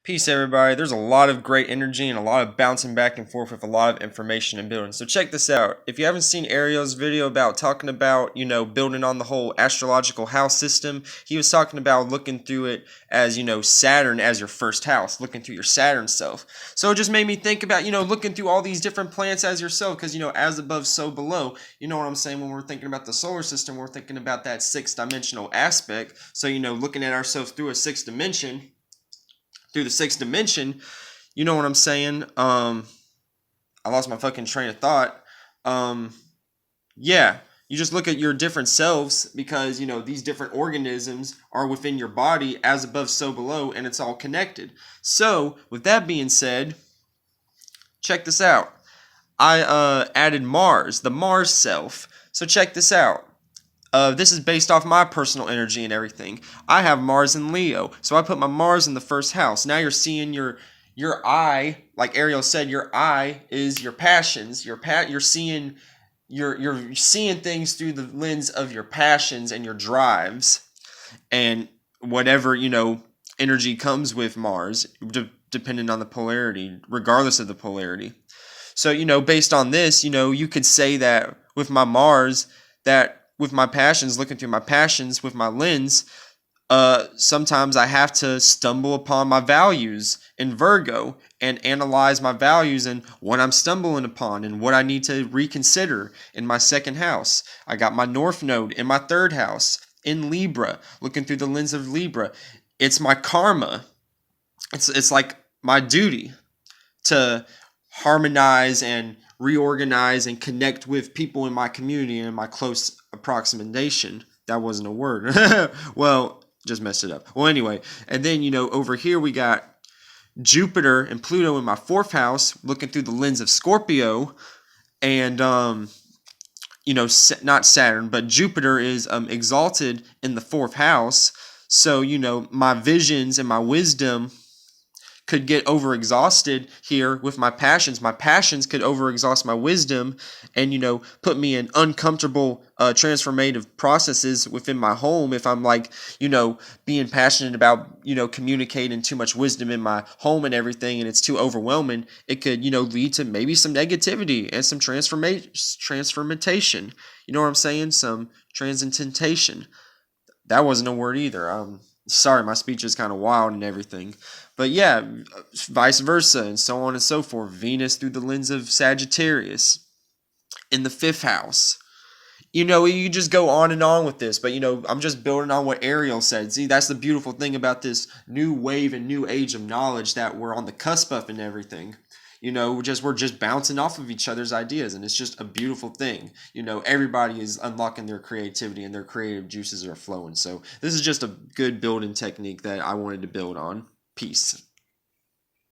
Peace, everybody. There's a lot of great energy and a lot of bouncing back and forth with a lot of information and building. So check this out. If you haven't seen Ariel's video about talking about, building on the whole astrological house system, he was talking about looking through it as, Saturn as your first house, looking through your Saturn self. So it just made me think about, looking through all these different planets as yourself because, as above, so below. You know what I'm saying? When we're thinking about the solar system, we're thinking about that sixth-dimensional aspect. So, looking at ourselves through a sixth dimension, through the sixth dimension, you know what I'm saying? I lost my fucking train of thought. Yeah, you just look at your different selves because, these different organisms are within your body as above, so below, and it's all connected. So, with that being said, check this out. I added Mars, the Mars self. So check this out. This is based off my personal energy and everything. I have Mars in Leo, so I put my Mars in the first house. Now you're seeing your eye, like Ariel said, your eye is your passions. You're seeing things through the lens of your passions and your drives, and whatever energy comes with Mars, depending on the polarity, regardless of the polarity. So based on this, you could say that with my Mars, that with my passions, looking through my passions with my lens, sometimes I have to stumble upon my values in Virgo and analyze my values and what I'm stumbling upon and what I need to reconsider in my second house. I got my North Node in my third house in Libra, looking through the lens of Libra. It's my karma. It's like my duty to harmonize and reorganize and connect with people in my community and in my close approximation. That wasn't a word. Well, just messed it up. Well, anyway, and then, over here we got Jupiter and Pluto in my fourth house, looking through the lens of Scorpio, and, not Saturn, but Jupiter is exalted in the fourth house. So, my visions and my wisdom could get overexhausted here with my passions. My passions could overexhaust my wisdom and, put me in uncomfortable transformative processes within my home if I'm being passionate about, communicating too much wisdom in my home and everything and it's too overwhelming. It could, lead to maybe some negativity and some transformation. You know what I'm saying? Some transcendentation. That wasn't a word either. Sorry, my speech is kind of wild and everything. But yeah, vice versa and so on and so forth. Venus through the lens of Sagittarius in the fifth house. You just go on and on with this. But, I'm just building on what Ariel said. See, that's the beautiful thing about this new wave and new age of knowledge that we're on the cusp of and everything. We're just bouncing off of each other's ideas, and it's just a beautiful thing. Everybody is unlocking their creativity, and their creative juices are flowing. So this is just a good building technique that I wanted to build on. Peace.